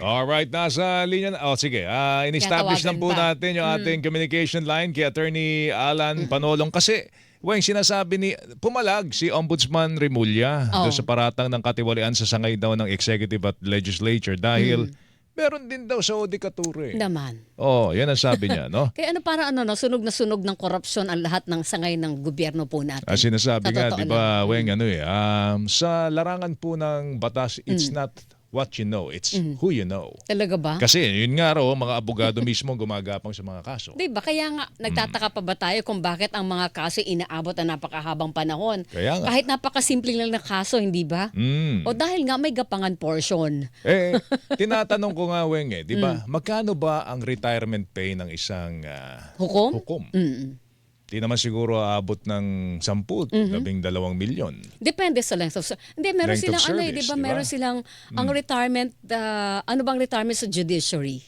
Alright, nasa linya na. Oh, sige. In-establish lang Tinatawagan po pa. natin yung ating communication line kay Attorney Alan Panolong kasi Weng, sinasabi ni pumalag si Ombudsman Remulla doon sa Oh. paratang ng katiwalian sa sangay daw ng executive at legislature dahil meron din daw sa Odikatura. Naman. Oh, yan ang sabi niya, no? Kaya ano para ano no, sunog na sunog ng korupsyon ang lahat ng sangay ng gobyerno po natin. Sinasabi Sa nga, totoo di lang. ba, Weng, sa larangan po ng batas, it's not what you know, it's who you know. Talaga ba? Kasi yun nga raw, mga abogado mismo gumagapang sa mga kaso. Di ba? Kaya nga, nagtataka pa ba tayo kung bakit ang mga kaso inaabot na napakahabang panahon? Kaya nga. Kahit napakasimple lang na kaso, hindi ba? O dahil nga may gapangan portion. Tinatanong ko nga, Weng, di ba, magkano ba ang retirement pay ng isang Hukom? hukom? Di naman siguro aabot ng 10, 12 milyon. Depende sa length of service. Hindi, meron Length of silang service, di ba? di ba? Meron silang ang retirement, ano bang retirement sa judiciary?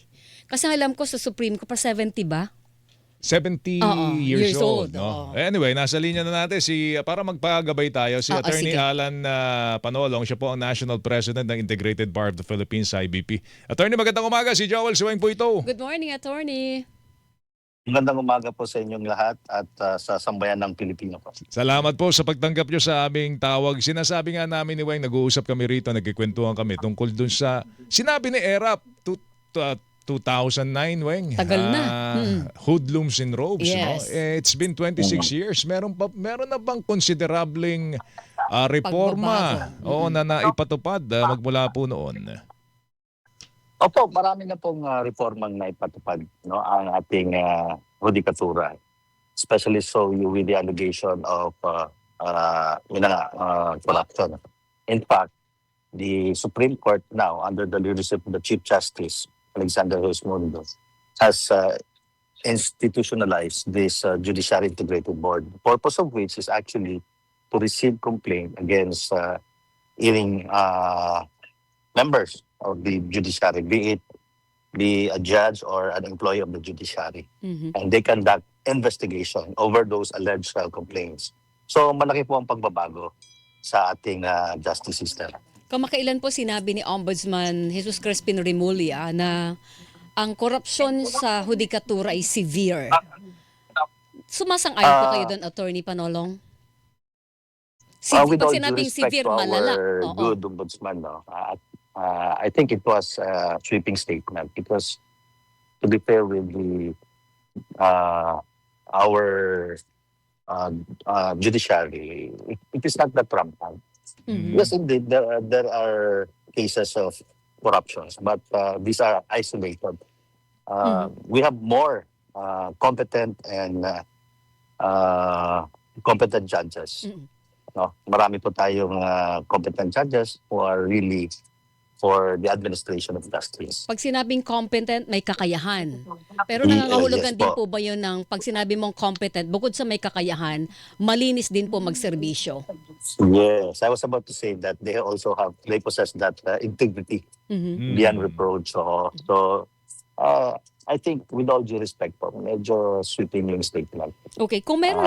Kasi alam ko sa Supreme Court, pa 70 ba? 70 Oo, years years old. old, No? oo. Anyway, nasa linya na natin para magpagabay tayo si Attorney sige. Alan Panolong. Siya po ang National President ng Integrated Bar of the Philippines, IBP. Attorney, magandang umaga. Si Joel Suweng po ito. Good morning, attorney. Magandang umaga po sa inyong lahat at sa sambayan ng Pilipino po. Salamat po sa pagtanggap nyo sa aming tawag. Sinasabi nga namin ni Weng, nag-uusap kami rito, nagkikwentuhan kami tungkol dun sa sinabi ni ERAP 2009, Weng. Tagal na. Hoodlums in robes. No? Yes. It's been 26 years. Meron na bang konsiderabling reforma na naipatupad magmula po noon? Opo, marami na pong reformang naipatupad ang ating hudikatura. Especially so with the allegation of corruption. In fact, the Supreme Court now, under the leadership of the Chief Justice, Alexander Hosmundo, has institutionalized this Judiciary Integrated Board, the purpose of which is actually to receive complaint against any members of the judiciary, be a judge or an employee of the judiciary. And they conduct investigation over those alleged complaints. So malaki po ang pagbabago sa ating justice system. Kamakailan po sinabi ni Ombudsman Jesus Crispin Remulla na ang korupsyon sa hudikatura ay severe. Sumasang-ayon po kayo doon, Attorney Panolong? With Pag all due sinabing respect severe, to malala. our Oo. good ombudsman, I think it was a sweeping statement because, to be fair with our judiciary, it is not that rampant. Yes, indeed, there are cases of corruptions, but these are isolated. We have more competent and competent judges. No? Marami po tayong competent judges who are really for the administration of justice. Pag sinabing competent, may kakayahan. Pero nangangahulugan Yes din po. po ba yun ng pag sinabi mong competent, bukod sa may kakayahan, malinis din po magserbisyo? Yes, I was about to say that they possess that integrity beyond reproach. So I think with all due respect po, medyo sweeping yung statement. Okay, kung meron,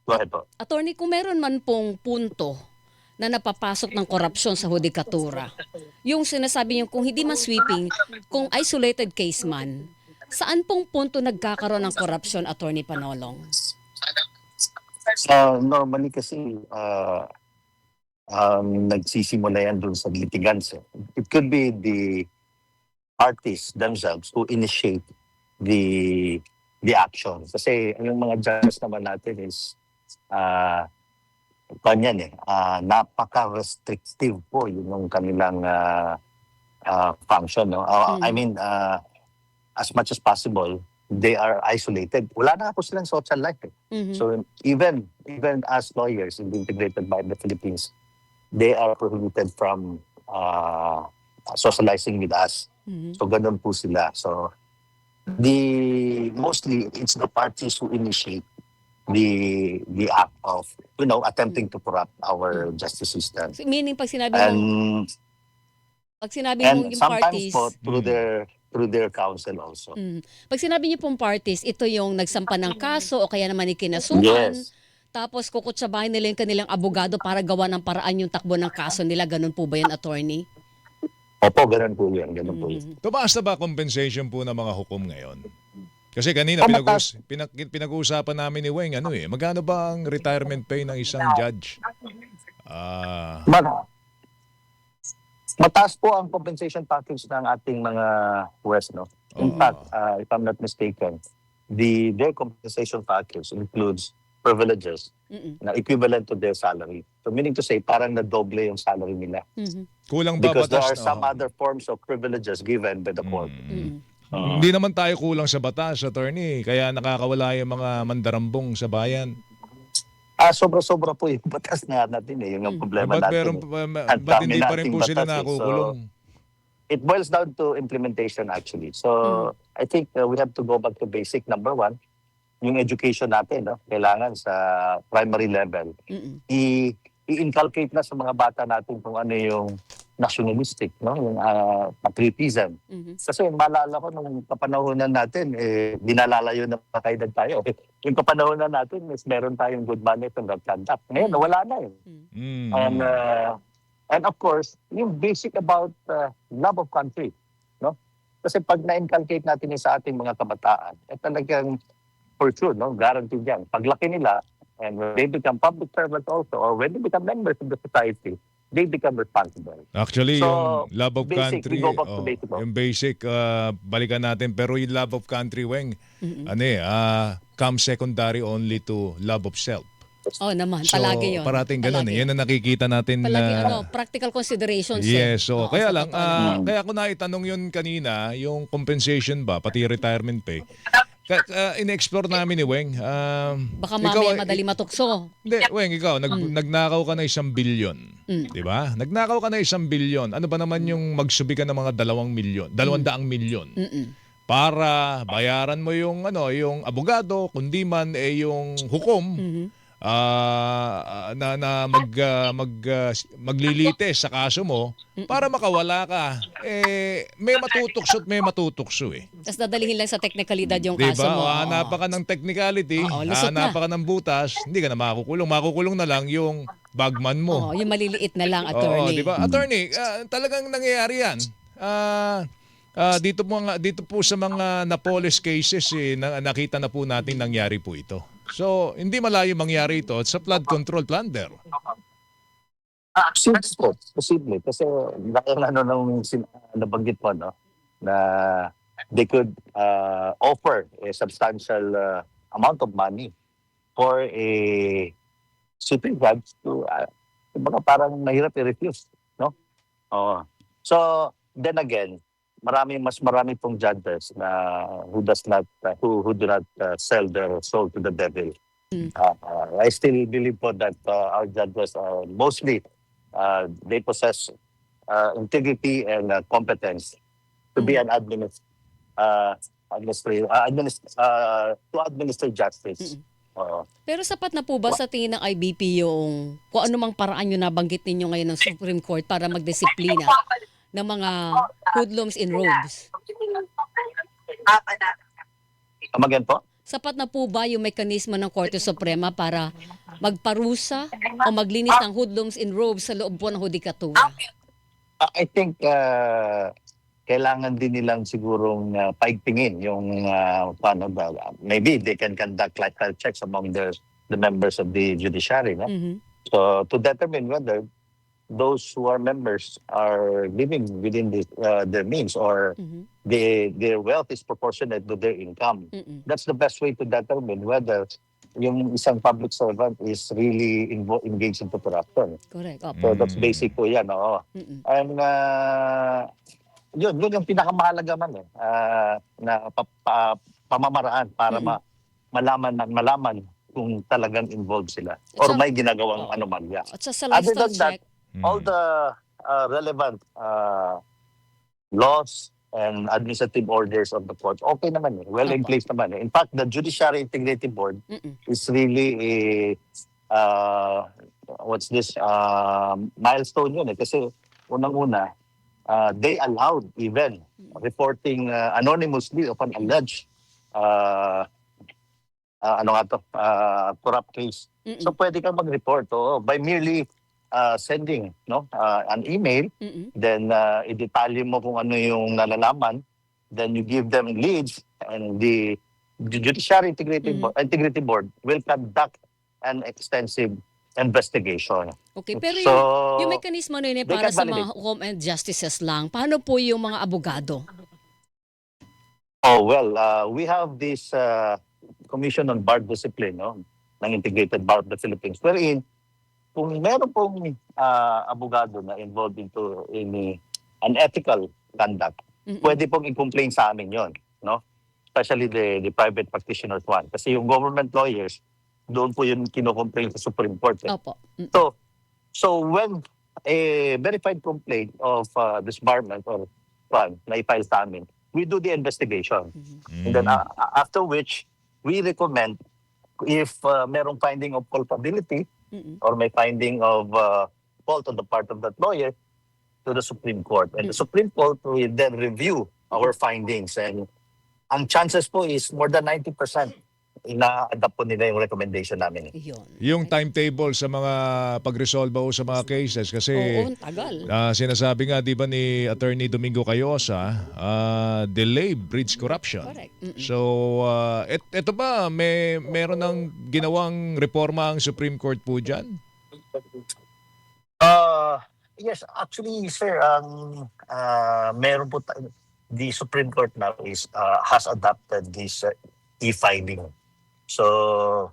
Go ahead po. attorney, kung meron man pong punto na napapasok ng korupsyon sa hudikatura, yung sinasabi niyo kung hindi man sweeping, kung isolated case man, saan pong punto nagkakaroon ng korupsyon, Attorney Panolong? Normally kasi nagsisimula yan dun sa litigants. It could be the parties themselves who initiate the action. Kasi yung mga judges naman natin is napaka-restrictive po yung kanilang function. No? I mean, as much as possible, they are isolated. Wala na po silang social life. So even as lawyers in the Integrated Bar of the Philippines, they are prohibited from socializing with us. So ganun po sila. So mostly it's the parties who initiate the act of attempting to corrupt our justice system. Meaning pag sinabi mong, yung sometimes parties, po through their counsel also. pag sinabi niyo pong parties, ito yung nagsampa ng kaso o kaya naman ikinasuhan, Yes. tapos kukutsabahin nila yung kanilang abogado para gawa ng paraan yung takbo ng kaso nila. Ganun po ba yun, attorney? Opo, ganun po yan. Ganun po yan. Mhm. Tumaas na ba compensation po ng mga hukom ngayon? Kasi kanina Mataas. pinag-uusapan namin ni Weng magkano ba ang retirement pay ng isang judge? Ah, Ma- Mataas po ang compensation package ng ating mga West, no? In Oo. fact, if I'm not mistaken, their compensation package includes privileges Mhm. na equivalent to their salary. So meaning to say, parang na-doble yung salary nila. Mhm. kulang ba Because there batas are some na? other forms of privileges given by the court. Mhm. Hindi naman tayo kulang sa batas, attorney, kaya nakakawala yung mga mandarambong sa bayan. Sobra-sobra po yung batas na natin eh. Yung problema Ba't natin. Ang ba't dami hindi pa rin nating po sila batas eh. So, nakukulong? it boils down to implementation actually. So, I think we have to go back to basic. Number one, yung education natin, no? Kailangan sa primary level. Mhm. I-inculcate na sa mga bata natin kung ano yung nationalistic, no? Yung patriotism. Mhm. Kasi maalala ko nung kapanahonan natin, dinalalayo na pakaidad tayo. Yung kapanahonan natin, meron tayong good manners and good conduct. Ngayon, wala na eh. Mm. And of course, yung basic about love of country. No? Kasi pag na-inculcate natin yun sa ating mga kabataan, talagang for sure, no? Guaranteed yan. Paglaki nila, and when they become public servants also, or when they become members of the society, they become responsible. Actually, So, yung love of basic, country, we go back to basic. yung basic, balikan natin. Pero yung love of country, Weng, comes secondary only to love of self. Oh, naman. So, Palagi yun. parating ganun Palagi. Yan ang nakikita natin Palagi na... practical considerations. Yes, so Oo, kaya sa lang, totoo lang. kaya ko naitanong yun kanina, yung compensation ba, pati retirement pay. In-explore namin ni Weng. Baka ikaw mamaya ay- madali matukso. Hindi, Weng, ikaw, nagnakaw ka na 1 billion. Di ba? Nagnakaw ka na 1 billion. Ano ba naman yung magsubi ka ng mga 2 milyon, 200 milyon? Mm-mm. Para bayaran mo yung yung abogado, kundi man yung hukom Mhm. maglilitis sa kaso mo para makawala ka. May matutukso eh. Tapos dadalihin lang sa technicalidad yung Diba? kaso mo. O, hanapan ka ng technicality, Oo, lusot na. hanapan ka ng butas, hindi ka na makukulong. Makukulong na lang yung bagman mo. Oo, yung maliliit na lang, Oo, attorney. di ba? Attorney, talagang nangyayari yan. Dito po sa mga Napoles cases, nakita na po natin nangyari po ito. So, hindi malayo mangyari ito sa flood control plunder. Posible. Kasi dahil nung nabanggit mo, no, na they could offer a substantial amount of money for a sitting judge to baka parang mahirap i-refuse, no? So, then again, mas marami pong judges na who do not sell their soul to the devil. I still believe po that our judges are mostly they possess integrity and competence to be an to administer justice. Pero sapat na po ba sa tingin ng IBP yung kung anumang paraan yung nabanggit ninyo ngayon ng Supreme Court para magdisiplina ng mga hoodlums in robes? Again po? Sapat na po ba yung mekanismo ng Korte Suprema para magparusa o maglinis ng hoodlums in robes sa loob po ng hudikatura? I think kailangan din nilang sigurong paigtingin yung paano ba. Maybe they can conduct lifestyle checks among the members of the judiciary. No? Mhm. So to determine whether those who are members are living within their means or Mhm. their wealth is proportionate to their income. Mm-mm. That's the best way to determine whether yung isang public servant is really engaged into corruption. Correct. Opo. So that's basic po yan. Oo. Mm-mm. And yun yung pinakamahalaga man na pamamaraan para malaman kung talagang involved sila or may ginagawang anomalya. At sa Other lifestyle than that, check, all the relevant laws and administrative orders of the court, okay naman eh. Well in Opo. place naman eh. In fact, the Judiciary Integrity Board mm-mm. is really milestone yun eh. Kasi unang-una, they allowed even reporting anonymously of an alleged corrupt case. Mm-mm. So pwede kang mag-report by merely sending an email, Mm-mm. then i-detalye mo kung ano yung nalalaman, then you give them leads, and the Judiciary Integrity Board will conduct an extensive investigation. Okay, pero So, yung mekanismo na yun ay they para can sa mga validate. home and justices lang. Paano po yung mga abogado? Oh, well, we have this Commission on Bar Discipline, ng Integrated Bar of the Philippines, wherein kung meron pong abogado na involved into unethical conduct, Mm-mm. pwede pong i-complain sa amin yon, no? Especially the private practitioners one. Kasi yung government lawyers, doon po yun kino-complain sa Supreme Court. Opo. Mm-mm. So when a verified complaint of disbarment or na i-file sa amin, we do the investigation. And then after which, we recommend if merong finding of culpability Mm-mm. or may finding of fault on the part of that lawyer to the Supreme Court. And the Supreme Court will then review our findings. And ang chances po is more than 90% ina-adapt po nila yung recommendation namin. Yun. Yung timetable sa mga pag-resolve o sa mga cases kasi Oo, ang tagal. sinasabi nga 'di ba ni Attorney Domingo Cayosa, delay breeds corruption. Correct. Mm-mm. So ito ba meron ng ginawang reforma ang Supreme Court po diyan? Yes, actually, sir, meron po the Supreme Court now has adopted this e-filing. So,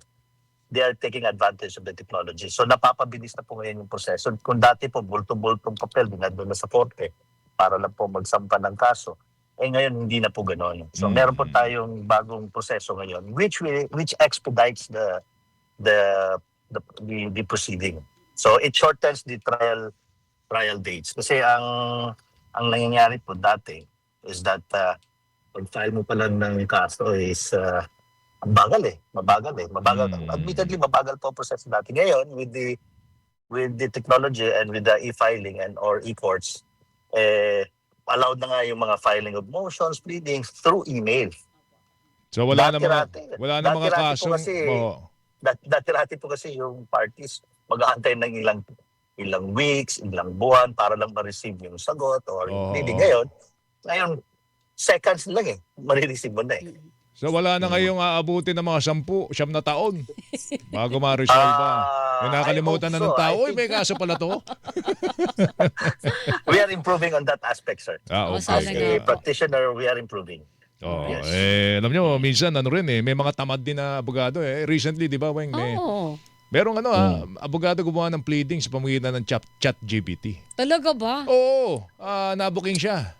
they are taking advantage of the technology. So, napapabilis na po ngayon yung proseso. Kung dati po, bulto-bultong papel, dinadala na sa korte para lang po magsampa ng kaso. Ngayon, hindi na po gano'n. So, meron po tayong bagong proseso ngayon which expedites the proceeding. So, it shortens the trial dates. Kasi ang nangyayari po dati is that pag-file mo pa lang ng kaso is mabagal. Admittedly, mabagal po ang proseso dati. Ngayon, with the technology and with the e-filing and or e-courts, allowed na nga yung mga filing of motions, pleadings through email. So wala na Dati-rati mga po kasong kasi- oo. Dati-dati po kasi yung parties mag-aantay ng ilang weeks, ilang buwan para lang ma-receive yung sagot or yung Oo. pleading. Ngayon, seconds lang marireceive mo na . So wala na kayong aabutin ng mga 10, 9 na taon bago ma-resolve ba? May nakalimutan na I hope ng so. tao, I think- may kaso pala to. We are improving on that aspect, sir. Oo, Okay. sana As nga. a practitioner, we are improving. Oo. Yes. Alam nyo, minsan may mga tamad din na abogado. Recently, di ba, Weng? Oo. Merong abogado gumawa ng pleading sa pamamagitan ng chat GPT. Talaga ba? Oo, nabuking siya.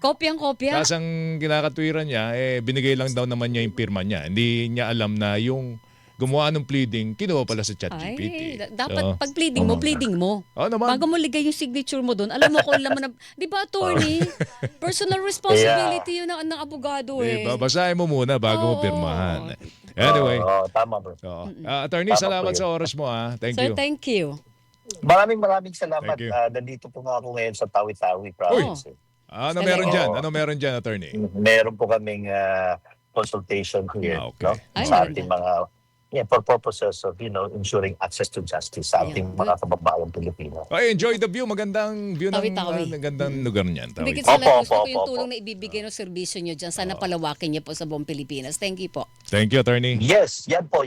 Kopyang-kopya? Tapos ang kinakatwiran niya, binigay lang daw naman niya yung pirma niya. Hindi niya alam na yung gumawa ng pleading, kinuha pala sa chat Ay, GPT. dapat pag pleading mo. Oo naman. Bago mo ligay yung signature mo doon, alam mo kung alam mo na, di ba attorney? Personal responsibility yun ng abogado Diba? Basahin mo muna bago mo Oo. pirmahan. Anyway. Tama, bro. Oo. Attorney, Tama salamat po yun. sa oras mo. Thank Sir, you. thank you. Maraming salamat. Thank you. Nandito po nga ako ngayon sa Tawi-Tawi province. Ano Talaga. meron dyan? Ano meron dyan, attorney? Meron po kaming consultation here Okay. Ay, sa maganda. ating mga for purposes of ensuring access to justice sa ating Yeah, mga kababayang Pilipino. Okay, enjoy the view. Magandang view ng Tawi-Tawi. magandang lugar niyan. Bigit Tawi. sa lahat, gusto ko Opo. yung tulong na ibibigay ng serbisyo nyo dyan. Sana palawakin niyo po sa buong Pilipinas. Thank you po. Thank you, attorney. Yes, yan po.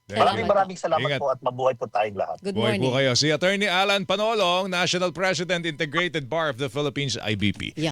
Salamat. Maraming salamat Ingat. po at mabuhay po tayong lahat. Good Buhay morning. po kayo. Si Attorney Alan Panolong, National President, Integrated Bar of the Philippines, IBP.